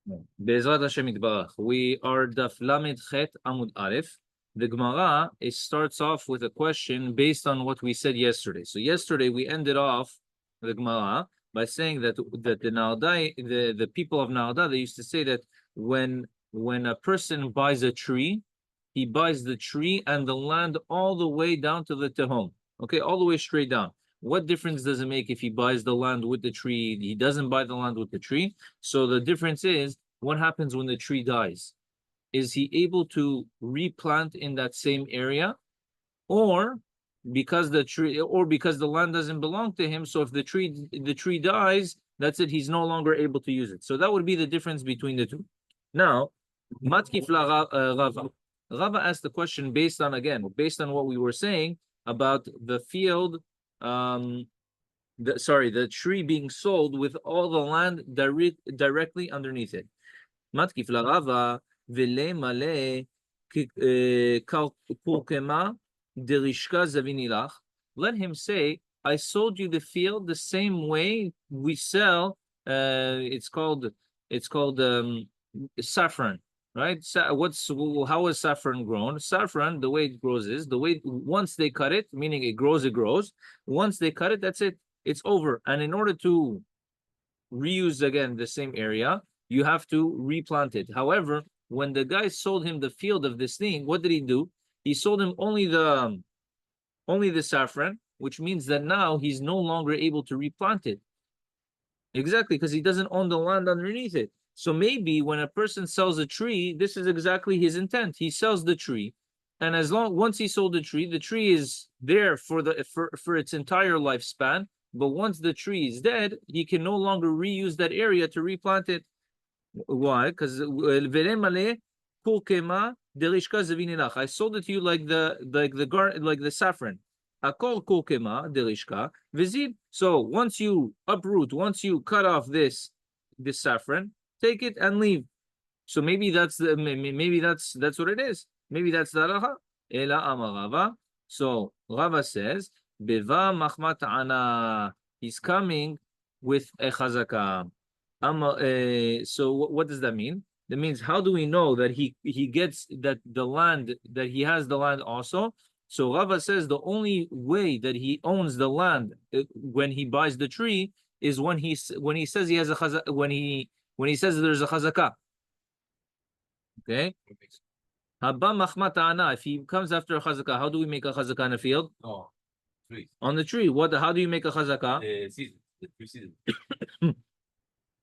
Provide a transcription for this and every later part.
Be'ezrat Hashem Yitbarach. We are Daf Lamed Chet Amud Aleph. The Gemara, it starts off with a question based on what we said yesterday. So yesterday we ended off the Gemara by saying that the Naldai, the people of Nalda, they used to say that when a person buys a tree, he buys the tree and the land all the way down to the Tehom. Okay, all the way straight down. What difference does it make if he buys the land with the tree? He doesn't buy the land with the tree. So the difference is what happens when the tree dies. Is he able to replant in that same area, or because the land doesn't belong to him? So if the tree dies, that's it. He's no longer able to use it. So that would be the difference between the two. Now, Matkif la Rava. Rava asked the question based on what we were saying about the field. The tree being sold with all the land directly underneath it. Matkif la Rava v'Elmaleh purkema derishka zavinilach. Let him say, I sold you the field the same way we sell. It's called saffron, right? How is saffron grown? Saffron, the way it grows is once they cut it, meaning it grows. Once they cut it, that's it. It's over. And in order to reuse again the same area, you have to replant it. However, when the guy sold him the field of this thing, what did he do? He sold him only the saffron, which means that now he's no longer able to replant it. Exactly, because he doesn't own the land underneath it. So maybe when a person sells a tree, this is exactly his intent. He sells the tree, and once he sold the tree is there for its entire lifespan. But once the tree is dead, he can no longer reuse that area to replant it. Why? Because I sold it to you like the saffron. So once you uproot, once you cut off this saffron, take it and leave. So maybe that's what it is. Maybe that's the halacha. Ela amar Rava. So Rava says, Beva machmat ana. He's coming with a chazaka. So what does that mean? That means, how do we know that he gets that the land, that he has the land also? So Rava says the only way that he owns the land when he buys the tree is when he says he has a chazaka, when he says there's a chazaka. Okay. Haba machmat ana. If he comes after a chazaka, how do we make a chazaka in a field? Oh, tree. On the tree. How do you make a chazaka? The tree season.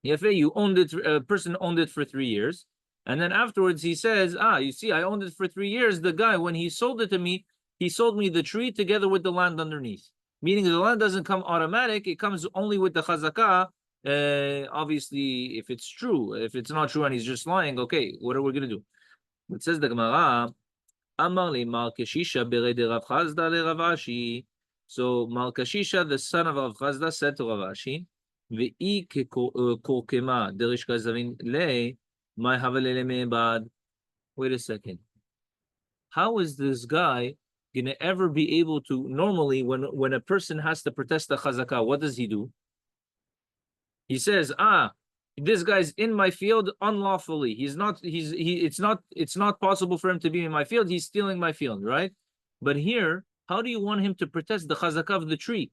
You owned it. A person owned it for 3 years, and then afterwards he says, you see, I owned it for 3 years. The guy, when he sold it to me, he sold me the tree together with the land underneath. Meaning the land doesn't come automatic; it comes only with the chazaka. Obviously, if it's true. If it's not true and he's just lying, okay, what are we gonna do? It says the Gemara, Amar li Malkashisha berede Rav Chazda le Rav Ashi. So Malkashisha, the son of Rav Chazda, said to Rav Ashi, Ve'i korkema derishka zavin le my havelele me'bad. Wait a second. How is this guy gonna ever be able to? Normally, when a person has to protest the chazakah, what does he do? He says, this guy's in my field unlawfully. It's not possible for him to be in my field. He's stealing my field, right? But here, how do you want him to protest the chazakah of the tree?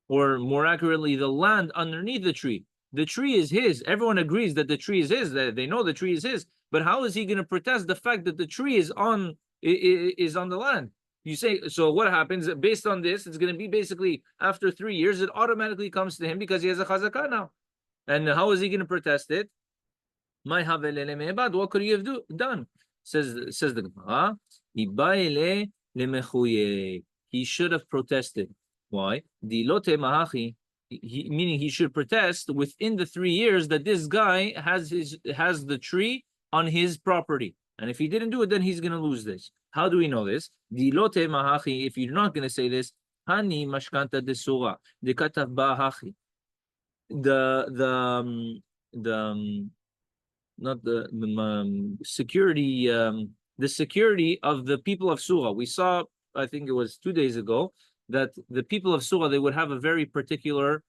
Or more accurately, the land underneath the tree. The tree is his. Everyone agrees that the tree is his. They know the tree is his. But how is he going to protest the fact that the tree is on the land? You say, so what happens? Based on this, it's going to be basically after 3 years, it automatically comes to him because he has a chazakah now. And how is he going to protest it? What could he have done? Says the Gemara, he should have protested. Why? Meaning he should protest within the 3 years that this guy has the tree on his property. And if he didn't do it, then he's going to lose this. How do we know this? If you're not going to say this, Hani mashkanta de surah, de katav ba'hachi. The security of the people of Surah. We saw, I think it was 2 days ago, that the people of Surah, they would have a very particular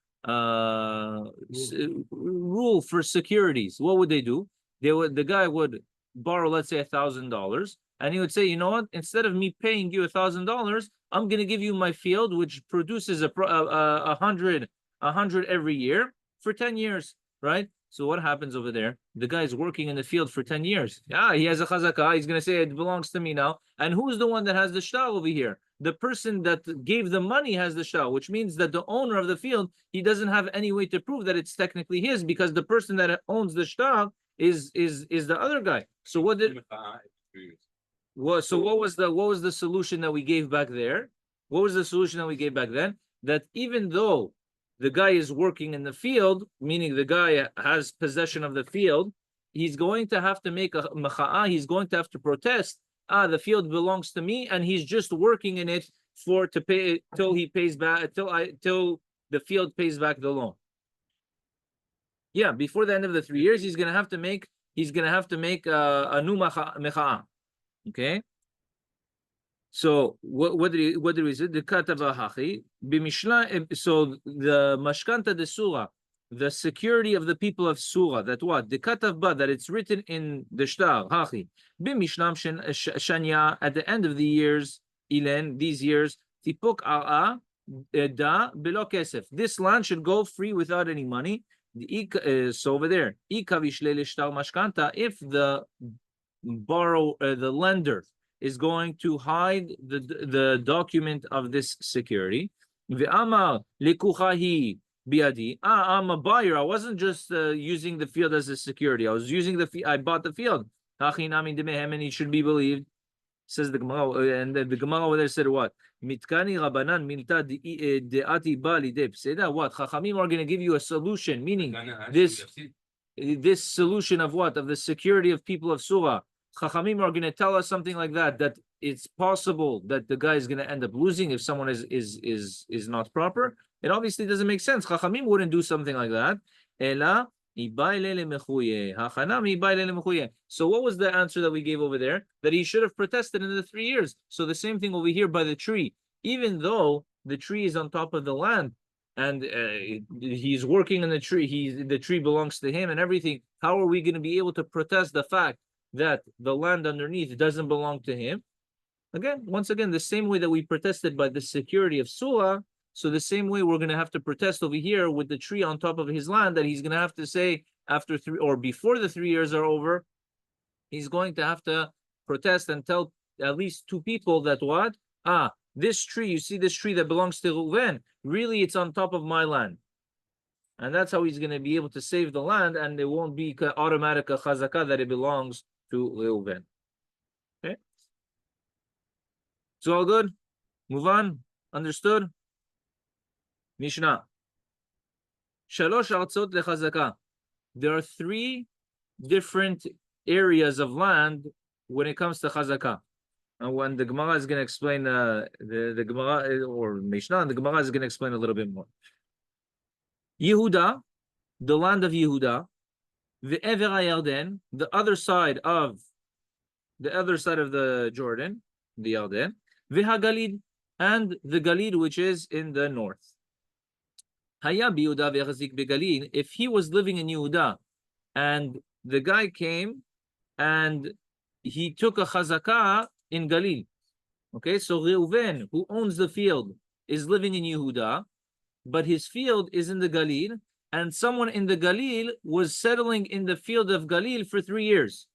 rule for securities. What would they do? the guy would borrow, let's say, $1,000, and he would say, you know what? Instead of me paying you $1,000, I'm going to give you my field, which produces a hundred every year for 10 years, right? So what happens over there? The guy is working in the field for 10 years. Yeah, he has a chazakah. He's going to say it belongs to me now. And who's the one that has the shtar over here? The person that gave the money has the shtar, which means that the owner of the field, he doesn't have any way to prove that it's technically his, because the person that owns the shtar is the other guy. So what was the solution that we gave back there? What was the solution that we gave back then? That even though the guy is working in the field, meaning the guy has possession of the field, he's going to have to make a macha'ah, he's going to have to protest. The field belongs to me, and he's just working in it to pay till he pays back, till the field pays back the loan. Yeah, before the end of the 3 years, he's gonna have to make a new mecha'ah. Okay. So what did we say? The katava hachi b'mishla. So the mashkanta de surah, the security of the people of surah. That what the katava, that it's written in the shtar hachi b'mishlam shanya, at the end of the years, ilen, these years, tipuk al'a da below kesef. This land should go free without any money. So over there, if the the lender is going to hide the document of this security, I'm a buyer. I wasn't just using the field as a security. I was using I bought the field. And he should be believed. Says the Gemara, and the Gemara over there said what? Mitkani Rabanan milta deati bali de pseda. What? Chachamim are going to give you a solution, meaning this solution of what? Of the security of people of Surah. Chachamim are going to tell us something like that it's possible that the guy is going to end up losing if someone is not proper. It obviously doesn't make sense. Chachamim wouldn't do something like that. Ela. So what was the answer that we gave over there? That he should have protested in the 3 years. So the same thing over here by the tree. Even though the tree is on top of the land and he's working in the tree, the tree belongs to him and everything, how are we going to be able to protest the fact that the land underneath doesn't belong to him? Again, once again, the same way that we protested by the security of Surah, so the same way we're going to have to protest over here with the tree on top of his land, that he's going to have to say after 3 or before the 3 years are over, he's going to have to protest and tell at least 2 people that what? This tree, you see this tree that belongs to Reuven, really it's on top of my land. And that's how he's going to be able to save the land, and it won't be automatic a chazakah that it belongs to Reuven. Okay? So all good? Move on? Understood? Mishnah. Shalosh artzot lechazaka. There are 3 different areas of land when it comes to chazaka. And when the Gemara is going to explain the Gemara or Mishnah, the Gemara is going to explain a little bit more. Yehuda, the land of Yehuda, the Ever HaYarden, the other side of the Jordan, the Yarden, v'Hagalid, and the Galid, which is in the north. If he was living in Yehuda and the guy came and he took a chazakah in Galil. Okay, so Reuven, who owns the field, is living in Yehuda, but his field is in the Galil, and someone in the Galil was settling in the field of Galil for 3 years.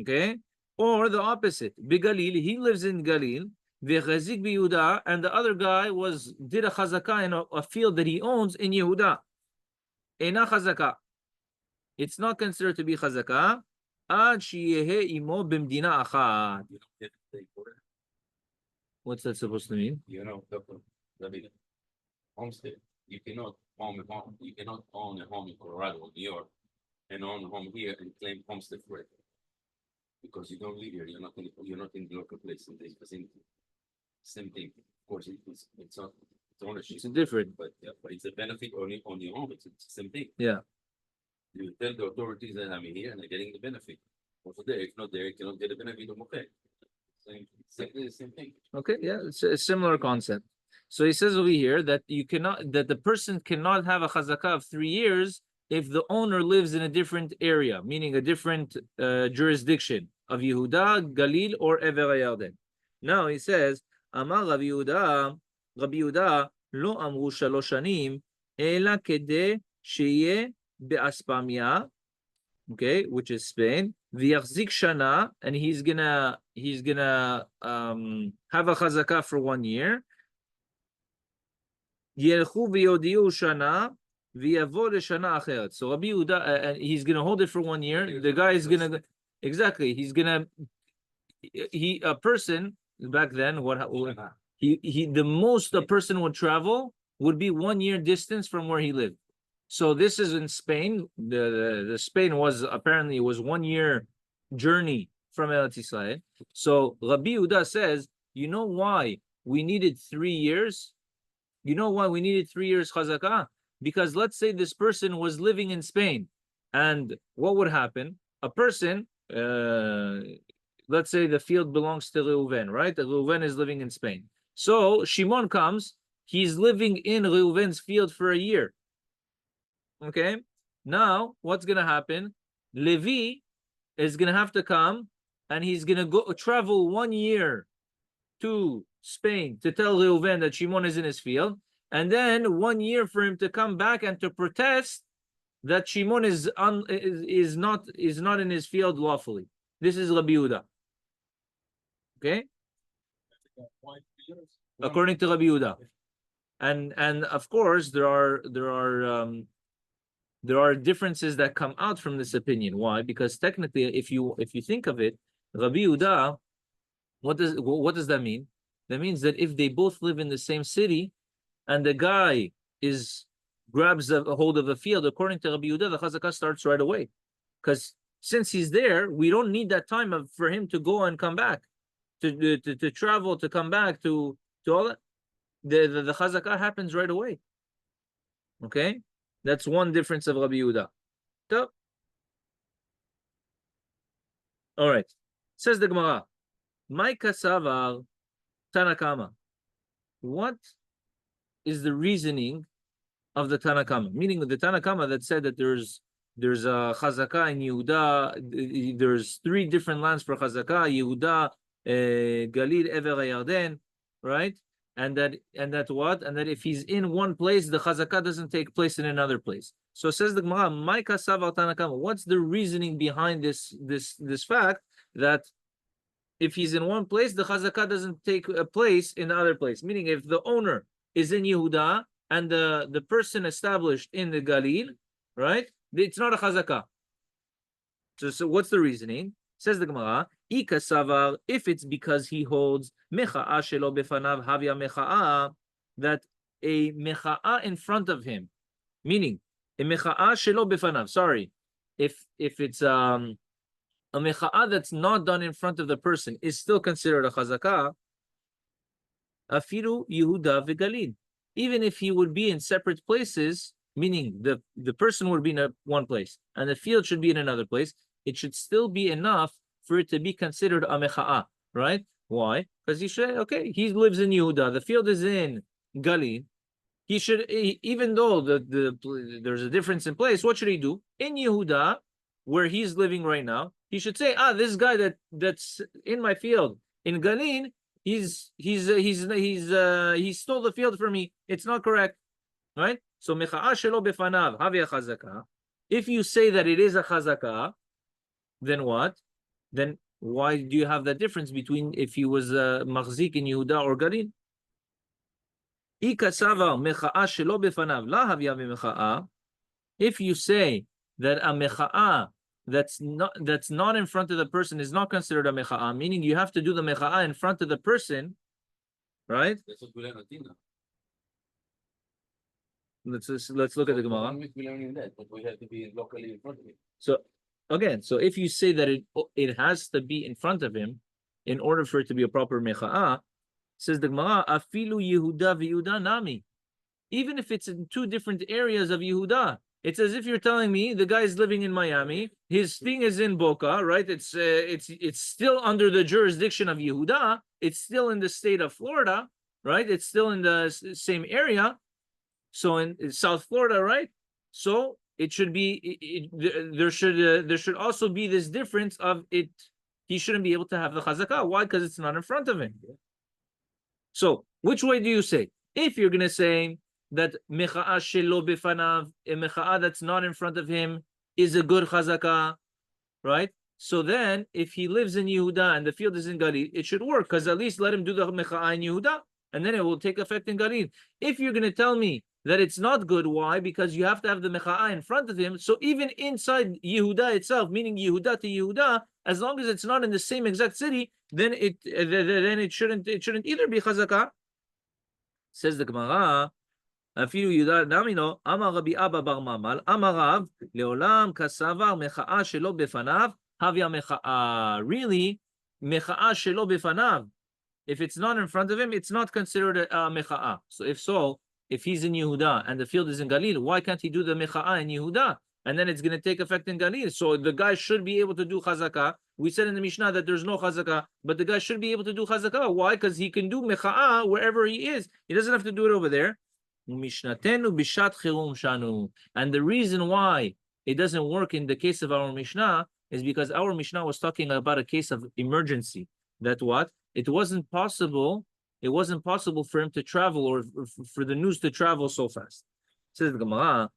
Okay, or the opposite. Begalil, he lives in Galil, and the other guy did a chazakah in a field that he owns in Yehuda. Ena chazakah. It's not considered to be chazakah. Ad sheyehe imo b'mdina achat. What's that supposed to mean? You know, Rabbi, homestead. You cannot own a home. You cannot own a home in Colorado or New York and own a home here and claim homestead for it, because you don't live here. You're not in the local place in the vicinity. Same thing. Of course, it's not ownership. It's different, but it's a benefit on your home. It's the same thing. Yeah. You tell the authorities that I'm here and they're getting the benefit. Also there, if not there, you cannot get the benefit of okay. Same thing. Okay, yeah, it's a similar concept. So he says over here that the person cannot have a chazakah of 3 years if the owner lives in a different area, meaning a different jurisdiction of Yehuda, Galil, or Ever HaYarden. Now he says, Amar Rabbi Yehuda, lo amru shalosh shanim, ela kedei sheye be'aspamia, okay, which is Spain, v'yachzik shana, and he's gonna have a chazakah for 1 year. Yelchu v'yodiu shana, v'yavo l'shana acheret. So Rabbi Yehuda, he's gonna hold it for 1 year. The guy is gonna exactly. He's gonna a person back then. The most a person would travel would be 1 year distance from where he lived. So this is in Spain. The Spain was apparently 1 year journey from Eretz Yisrael. So Rabbi Yehuda says, you know why we needed 3 years? You know why we needed 3 years chazakah? Because let's say this person was living in Spain, and what would happen? A person, let's say the field belongs to Reuven, right? Reuven is living in Spain. So Shimon comes, he's living in Reuven's field for a year. Okay, now what's gonna happen? Levi is gonna have to come, and he's gonna go travel 1 year to Spain to tell Reuven that Shimon is in his field, and then 1 year for him to come back and to protest that Shimon is not in his field lawfully. This is Rabbi Yehuda. Okay, according to Rabbi Yehuda, and of course there are differences that come out from this opinion. Why? Because technically, if you think of it, Rabbi Yehuda, what does that mean? That means that if they both live in the same city, and the guy grabs a hold of a field, according to Rabbi Yehuda, the chazakah starts right away, because since he's there, we don't need that time for him to go and come back, to travel, to come back, to all that. The chazakah happens right away. Okay. That's one difference of Rabbi Yehuda. So, all right. Says the Gemara, "My kasavar Tanakama." What is the reasoning of the Tanakama? Meaning the Tanakama that said that there's a chazakah in Yehuda. There's 3 different lands for chazakah: Yehuda, Galil, Ever HaYarden, right? And that if he's in one place, the chazakah doesn't take place in another place. So says the Gemara, "My kasav Tanakama." What's the reasoning behind this fact that if he's in one place, the chazakah doesn't take a place in the other place? Meaning, if the owner is in Yehuda and the person established in the Galil, right? It's not a chazakah. So what's the reasoning? Says the Gemara, if it's because he holds mecha'a shelo befanav havya mecha'a, that a mecha'a in front of him, meaning a mecha'a shelo befanav. Sorry, if it's a mecha'a that's not done in front of the person is still considered a chazakah. Afiru Yehuda v'Galil, even if he would be in separate places, meaning the person would be in one place and the field should be in another place, it should still be enough for it to be considered a mecha'a, right? Why? Because he should, okay, he lives in Yehuda, the field is in Galil. He should, even though there's a difference in place, what should he do? In Yehuda, where he's living right now, he should say, this guy that's in my field in Galil, he stole the field from me. It's not correct, right? So mecha'a shelo befanav havya chazakah. If you say that it is a chazakah, then what? Then why do you have that difference between if he was machzik in Yehuda or Galil? If you say that a mecha'a that's not in front of the person is not considered a mecha'a, meaning you have to do the mecha'a in front of the person, right? Let's look at the Gemara. But we have to be locally in front of him. So again, so if you say that it has to be in front of him in order for it to be a proper mecha'a, says the Gemara, afilu Yehuda v'Yehuda nami. Even if it's in 2 different areas of Yehuda, it's as if you're telling me the guy's living in Miami, his thing is in Boca, right? It's still under the jurisdiction of Yehuda. It's still in the state of Florida, right? It's still in the same area. So in South Florida, right? So it should be there should also be this difference of it. He shouldn't be able to have the chazakah. Why? Because it's not in front of him. So which way do you say? If you're gonna say that mecha'a shelo befanav, a mecha'a that's not in front of him is a good chazakah, right? So then, if he lives in Yehuda and the field is in Galil, it should work, because at least let him do the mecha'a in Yehuda, and then it will take effect in Galil. If you're going to tell me that it's not good, why? Because you have to have the mecha'a in front of him. So even inside Yehuda itself, meaning Yehuda to Yehuda, as long as it's not in the same exact city, then it shouldn't either be chazakah. Says the Gemara. אפילו יהודה דמינו, אמר רבי אבא בר ממל, אמר רב, לעולם כסבר מחאה שלא בפניו, הביא מחאה. Really, מחאה שלא בפניו, if it's not in front of him, it's not considered a מחאה. So, if he's in Yehuda and the field is in Galil, why can't he do the מחאה in Yehuda? And then it's going to take effect in Galil. So the guy should be able to do chazakah. We said in the Mishnah that there's no chazakah, but the guy should be able to do chazakah. Why? Because he can do מחאה wherever he is. He doesn't have to do it over there. And the reason why it doesn't work in the case of our Mishnah is because our Mishnah was talking about a case of emergency. That what? It wasn't possible for him to travel, or for the news to travel so fast. Says the Gemara,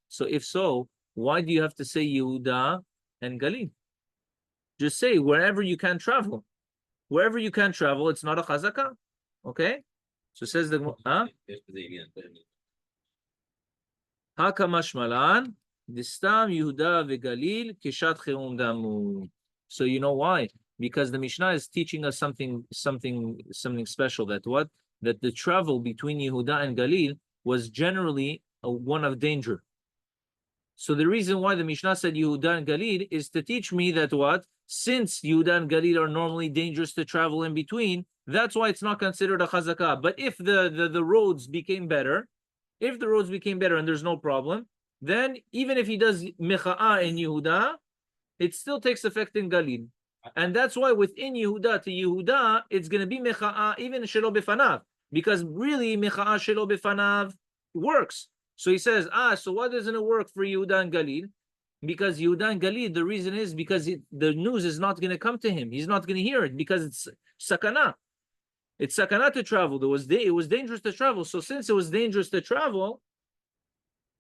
so if so, why do you have to say Yehuda and Galil? Just say wherever you can travel. Wherever you can travel, it's not a chazakah. Okay? So says the Hakamashmalan Distam Yehuda veGalil Kishat Cheum Damu. So you know why? Because the Mishnah is teaching us something special. That what? That the travel between Yehuda and Galil was generally one of danger. So the reason why the Mishnah said Yehuda and Galil is to teach me that what? Since Yehuda and Galil are normally dangerous to travel in between, that's why it's not considered a chazakah. But if the roads became better, and there's no problem, then even if he does mecha'a in Yehuda, it still takes effect in Galil. And that's why within Yehuda to Yehuda, it's going to be mecha'a even shelo befanav. Because really mecha'a shelo befanav works. So he says, so why doesn't it work for Yehuda and Galil? Because Yehuda and Galil, the reason is because the news is not going to come to him. He's not going to hear it because it's sakana. It's sakana to travel. It was dangerous to travel. So since it was dangerous to travel,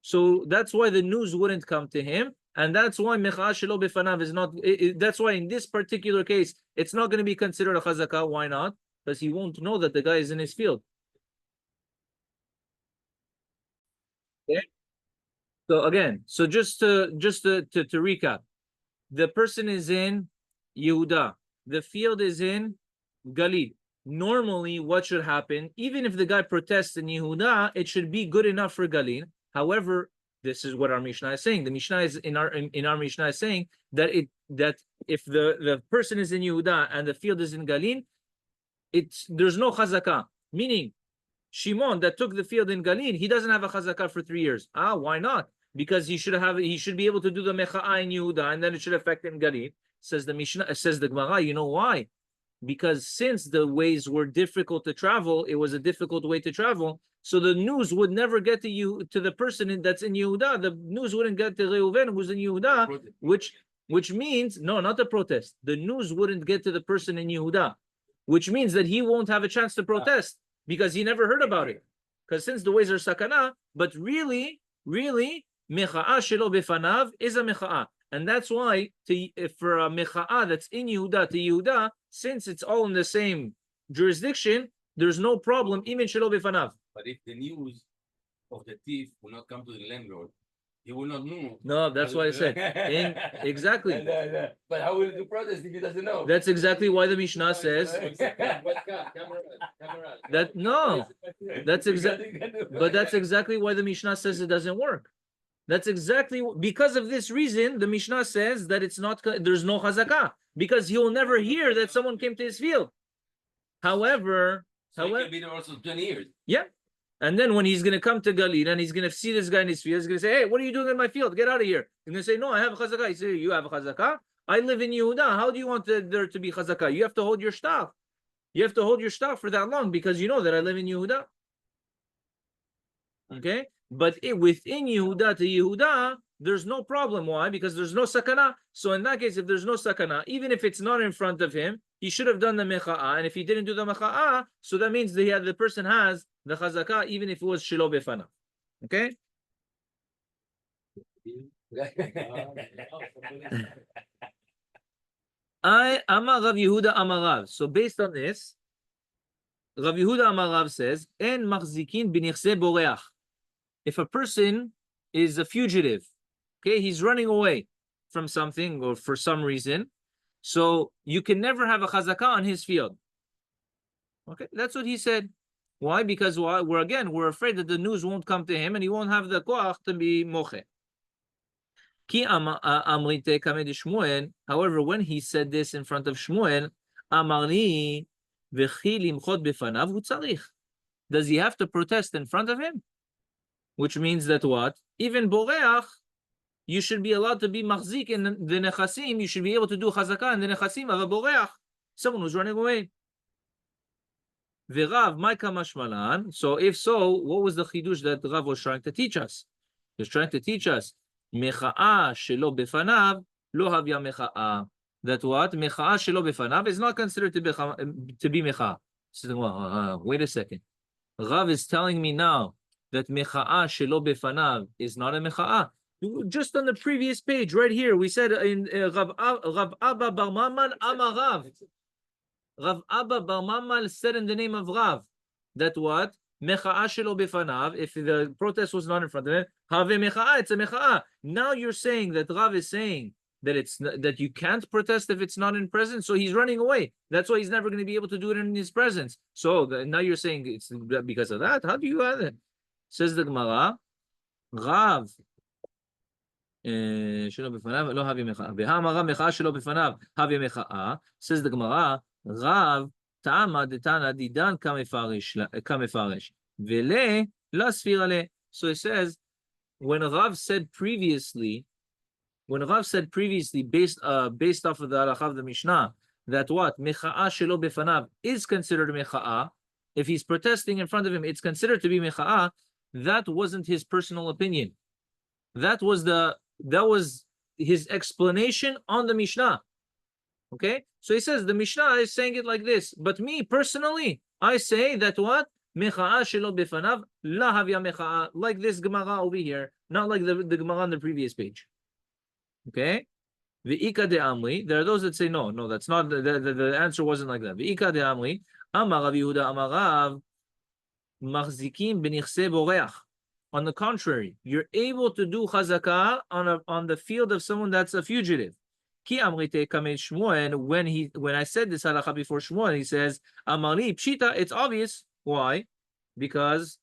so that's why the news wouldn't come to him. And that's why mecha'a shelo befanav is not, that's why in this particular case, it's not going to be considered a chazakah. Why not? Because he won't know that the guy is in his field. Okay. So again, just to recap, the person is in Yehuda, the field is in Galil. Normally, what should happen, even if the guy protests in Yehuda, it should be good enough for Galil. However, this is what our Mishnah is saying. The Mishnah is in our Mishnah is saying that if the person is in Yehuda and the field is in Galil, there's no chazakah. Meaning, Shimon that took the field in Galil, he doesn't have a chazakah for 3 years. Why not? Because he should be able to do the mecha'a in Yehuda, and then it should affect him Galil. Says the Mishnah, says the Gemara. You know why? Because since the ways were difficult to travel, it was a difficult way to travel. So the news would never get to you, to the person that's in Yehuda. The news wouldn't get to Reuven, who's in Yehuda, which means no, not the protest. The news wouldn't get to the person in Yehuda, which means that he won't have a chance to protest because he never heard about it. Because since the ways are sakana, but really, mecha'a shelo befanav is a mecha'a. And that's why for a mecha'a that's in Yehuda to Yehuda, since it's all in the same jurisdiction, there's no problem, even shelo befanav. But if the news of the thief will not come to the landlord, he will not know. No, that's why I said. Exactly. But how will he do protest if he doesn't know? That's exactly why the Mishnah says that no. That's exactly why the Mishnah says it doesn't work. That's exactly because of this reason the Mishnah says that it's not. There's no chazakah because he will never hear that someone came to his field. However, he can be there also 20 years. Yeah. And then when he's going to come to Galil and he's going to see this guy in his field, he's going to say, hey, what are you doing in my field? Get out of here. He's going to say, no, I have a chazakah. He says, you have a chazakah? I live in Yehuda. How do you want there to be chazakah? You have to hold your staff. You have to hold your staff for that long because you know that I live in Yehuda. Okay? But within Yehuda to Yehuda, there's no problem. Why? Because there's no sakana. So in that case, if there's no sakana, even if it's not in front of him, he should have done the mecha'ah. And if he didn't do the mecha'ah, so that means that the person has the chazakah, even if it was shelo befana. Okay? I Amar Rav Yehuda Amarav. So based on this, Rav Yehuda Amarav says, En machzikin b'nichse boreach. If a person is a fugitive, okay, he's running away from something or for some reason, so you can never have a chazakah on his field. Okay, that's what he said. Why? Because we're afraid that the news won't come to him and he won't have the koach to be moche. However, when he said this in front of Shmuel, does he have to protest in front of him? Which means that what? Even boreach, you should be allowed to be machzik in the nechasim. You should be able to do chazakah in the nechasim of a boreach, someone who's running away. V'Rav, Maika Mashmalan. So if so, what was the chidush that Rav was trying to teach us? He was trying to teach us mecha'a shelo befanav lo havya mecha'a. That what? Mecha'a shelo befanav is not considered to be mecha'a. Wait a second. Rav is telling me now that mecha'a shelo befanav is not a mecha'a. Just on the previous page, right here, we said in Rav Abba Bar Mamal Amarav. Rav Abba Bar Mamal said in the name of Rav that what? Mecha'a shelo befanav, if the protest was not in front of him, have mecha'a, it's a mecha'a. Now you're saying that Rav is saying that that you can't protest if it's not in presence, so he's running away. That's why he's never going to be able to do it in his presence. So now you're saying it's because of that. How do you have it? Says the Gemara, Rav shelo befanav lo havi mecha'a. V'ha'amar mecha'a shelo befanav havi mecha'a. Says the Gemara, Rav ta'ama detana didan kamefaresh vele la sfira le. So it says when Rav said previously, based off of the halakha of the Mishnah, that what mecha'a shelo befanav is considered mecha'a. If he's protesting in front of him, it's considered to be mecha'a. That wasn't his personal opinion. That was his explanation on the Mishnah. Okay, so he says the Mishnah is saying it like this, but me personally, I say that what mecha'a shelo befanav la havya mecha'a, like this Gemara over here, not like the Gemara on the previous page. Okay, v'ika de amri. There are those that say no, that's not the answer wasn't like that. V'ika de amri, Amar Rav Yehuda Amarav machzikim b'nichse boreach. On the contrary, you're able to do chazakah on the field of someone that's a fugitive. Ki amrite kamed Shmuel, when I said this halakha before Shmuel, he says, Amali pshita, it's obvious. Why? Because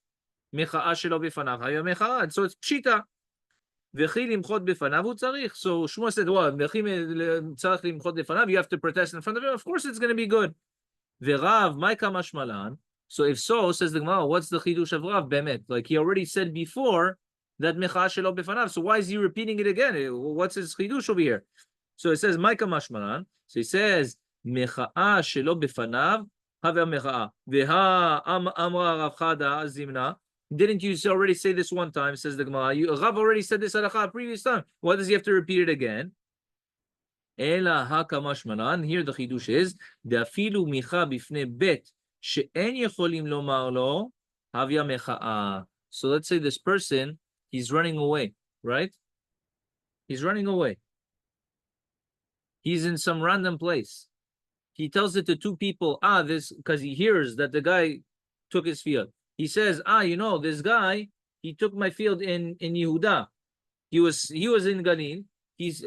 mecha'a shelo befanav hayo mecha'a, so it's pshita. V'chi limchot befanav hu tzarich. So Shmuel said, what? V'chi tzarich limchot befanav, you have to protest in front of him. Of course it's going to be good. V'Rav Maika Mashmalan. So if so, says the Gemara, what's the chidush of Rav bemet? Like he already said before that mecha'a shelo befanav. So why is he repeating it again? What's his chidush over here? So it says Maika Mashmalan. So he says mecha'a shelo befanav havya mecha'a veha amra Rav Chada zimna. Didn't you already say this one time? Says the Gemara. Rav already said this halakha previous time. Why does he have to repeat it again? Ela haka mashmalan. Here the chidush is de'afilu micha bifnei bet she'en yecholim lomar lo havya mecha'a. So let's say this person, he's running away, right? He's running away. He's in some random place. He tells it to two people, this, because he hears that the guy took his field. He says, this guy, he took my field in Yehuda. He was in Galil. He's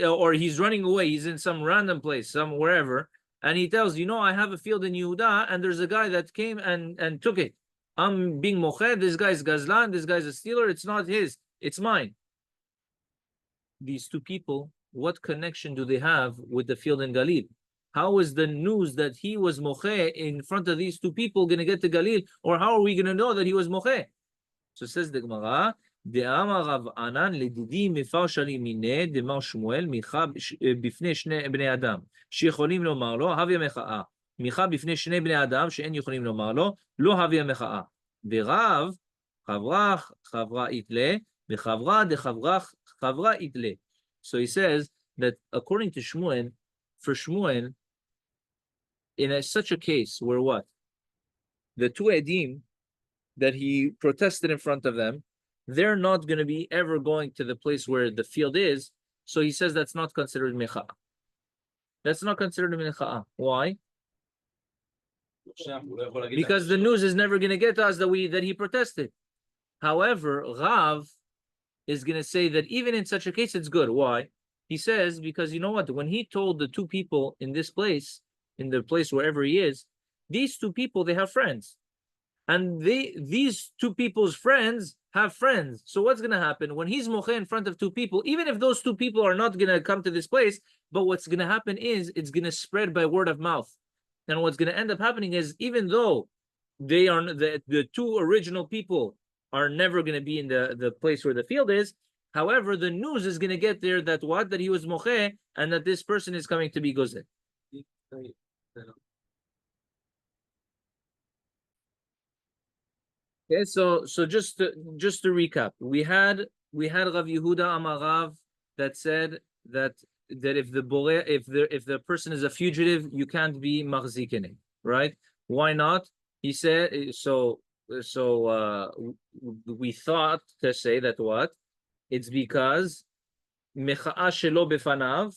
running away. He's in some random place, wherever. And he tells, I have a field in Yehuda, and there's a guy that came and took it. I'm being mocher. This guy's gazlan. This guy's a stealer. It's not his. It's mine. These two people, what connection do they have with the field in Galil? How is the news that he was moche in front of these two people going to get to Galil? Or how are we going to know that he was moche? So says the Gemara, De'amar Rav Anan ledidi mefarshali mineh demar Shmuel micha bifnei shnei bnei adam shecholim lomar lo havya mecha'a micha bifnei shnei bnei adam she'en yecholim lomar lo havya mecha'a. Ve'Rav Chavra itle, v'chavra chavra itle. So he says that according to Shmuel, for Shmuel, in such a case where what? The two edim that he protested in front of them, they're not going to be ever going to the place where the field is. So he says that's not considered mecha. That's not considered mecha. Why? Because the news is never going to get to us that he protested. However, Rav is going to say that even in such a case, it's good. Why? He says, because you know what? When he told the two people in this place, in the place wherever he is, these two people, they have friends. And these two people's friends have friends. So what's going to happen? When he's moche in front of two people, even if those two people are not going to come to this place, but what's going to happen is it's going to spread by word of mouth. And what's going to end up happening is even though they are the two original people are never going to be in the place where the field is, however, the news is going to get there that what? That he was moche and that this person is coming to be gozer. Okay, so just to recap, we had Rav Yehuda Amarav that said that if the person is a fugitive, you can't be machzik in it, right? Why not? He said so. We thought to say that what? It's because mecha'a shelo befanav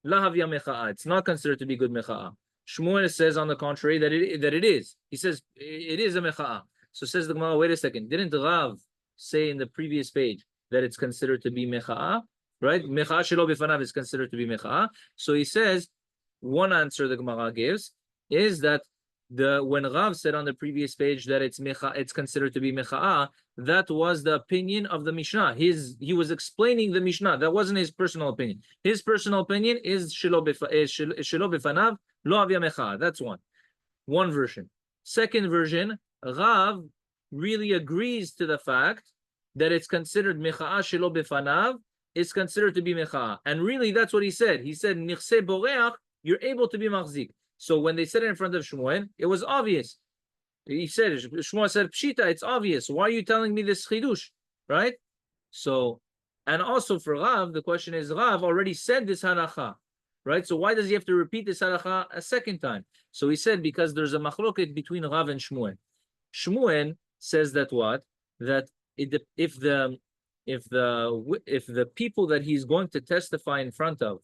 la havya mecha'a. It's not considered to be good mecha'a. Shmuel says on the contrary that it is. He says it is a mecha'a. So says the Gemara, wait a second, didn't Rav say in the previous page that it's considered to be mecha'a, right? Mecha'a shelo befanav is considered to be mecha'a. So he says, one answer the Gemara gives is that when Rav said on the previous page that it's considered to be mecha'a, that was the opinion of the Mishnah. He was explaining the Mishnah. That wasn't his personal opinion. His personal opinion is shelo befanav lo havya mecha'a. That's one version. Second version, Rav really agrees to the fact that it's considered mecha'a shelo befanav, it's considered to be mecha'a. And really, that's what he said. He said, nichse boreach, you're able to be machzik. So when they said it in front of Shmuel, it was obvious. Shmuel said, pshita, it's obvious. Why are you telling me this chidush? Right? So, and also for Rav, the question is, Rav already said this halacha. Right? So why does he have to repeat this halacha a second time? So he said, because there's a machloket between Rav and Shmuel. Shmuel says that what? That if the people that he's going to testify in front of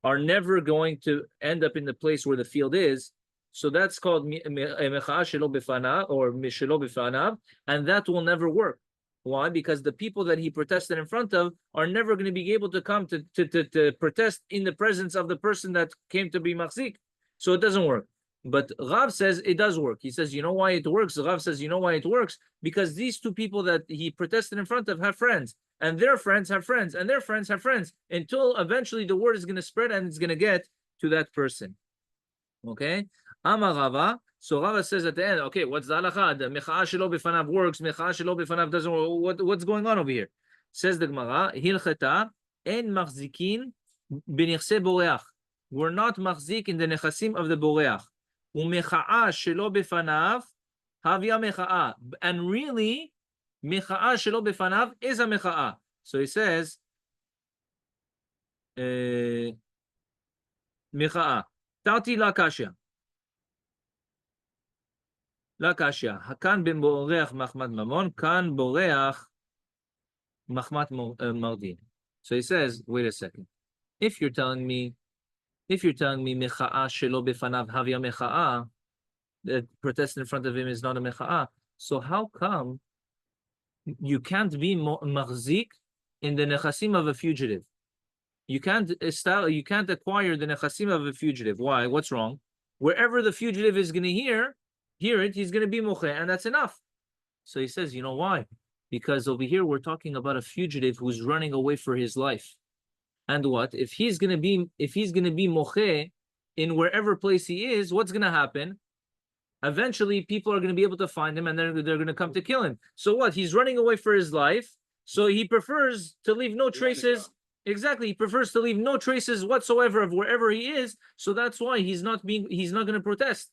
are never going to end up in the place where the field is, so that's called mecha'a shelo befanav or shelo befanav, and that will never work. Why? Because the people that he protested in front of are never going to be able to come to protest in the presence of the person that came to be machzik. So it doesn't work. But Rav says it does work. He says, you know why it works? Rav says, you know why it works? Because these two people that he protested in front of have friends, and their friends have friends, and their friends have friends, until eventually the word is going to spread and it's going to get to that person. Okay? Amar Rava. So Rava says at the end, okay, what's the halacha? The mecha'a shelo befanav works, mecha'a shelo befanav doesn't work. What's going on over here? Says the Gemara, hilcheta en machzikin b'nechse boreach. We're not machzik in the nechasim of the boreach. Umecha'a shelo befanav havya mecha'a. And really, mecha'a shelo befanav is a mecha'a. So he says, mecha'a. Tati la kashya. La kashya. Hakan ben boreach machmat mamon, kan boreach machmat mardin. So he says, wait a second. If you're telling me mecha'a shelo befanav havya mecha'a, the protest in front of him is not a mecha'a, so how come you can't be machzik in the nechasim of a fugitive? You can't acquire the nechasim of a fugitive. Why? What's wrong? Wherever the fugitive is going to hear it, he's going to be moche, and that's enough. So he says, you know why? Because over here we're talking about a fugitive who's running away for his life. And what? If he's gonna be moche in wherever place he is, what's gonna happen? Eventually, people are gonna be able to find him, and they're gonna come to kill him. So what? He's running away for his life, so he prefers to leave no traces. Exactly, he prefers to leave no traces whatsoever of wherever he is. So that's why he's not gonna protest.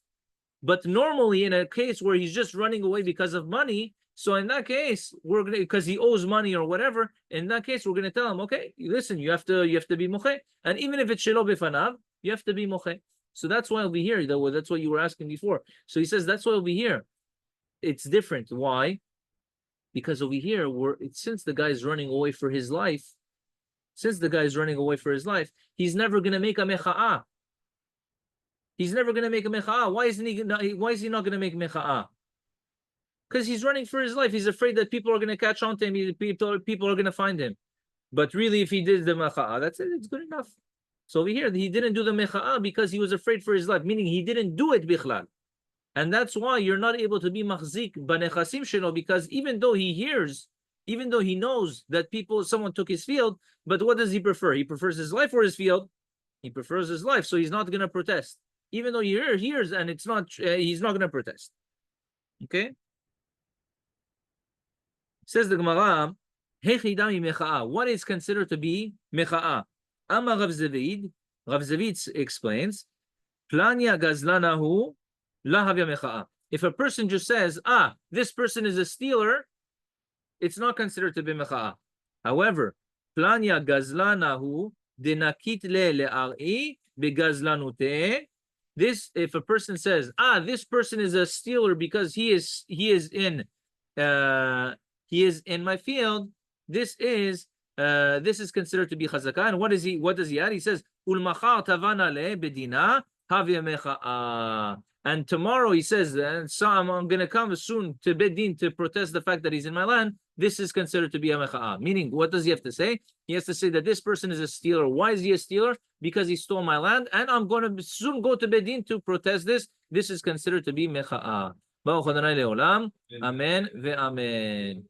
But normally, in a case where he's just running away because of money, So in that case, we're gonna, because he owes money or whatever. In that case, we're gonna tell him, okay, listen, you have to be moche, and even if it's shelo bifanav, you have to be moche. So that's why over here, though, that's what you were asking before. So he says that's why over here, it's different. Why? Because over here, since the guy's running away for his life, he's never gonna make a mecha'ah. He's never gonna make a mecha'ah. Why is he not gonna make mecha'ah? Because he's running for his life. He's afraid that people are going to catch on to him. People are going to find him. But really, if he did the mecha'ah, that's it. It's good enough. So over here, he didn't do the mecha'ah because he was afraid for his life, meaning he didn't do it bichlal. And that's why you're not able to be machzik b'nechasim shelo, because even though he knows that someone took his field, but what does he prefer? He prefers his life or his field? He prefers his life, so he's not going to protest. Even though he hears and it's not, he's not going to protest. Okay? Says the Gemara, what is considered to be mecha'ah? Amar Rav Zavid explains, Planya gazlanahu la havya mecha'ah. If a person just says, this person is a stealer, it's not considered to be mecha'ah. However, Planya gazlanahu denakit le le'ar'i begazlanute. This, if a person says, this person is a stealer because he is in my field, this is considered to be chazakah. And what does he add? He says, Ulmachar tavana le bedina havya mecha'a. And tomorrow he says, so I'm going to come soon to Bedin to protest the fact that he's in my land. This is considered to be a mecha'a. Meaning, what does he have to say? He has to say that this person is a stealer. Why is he a stealer? Because he stole my land, and I'm going to soon go to Bedin to protest this. This is considered to be mecha'a. Amen ve'amen.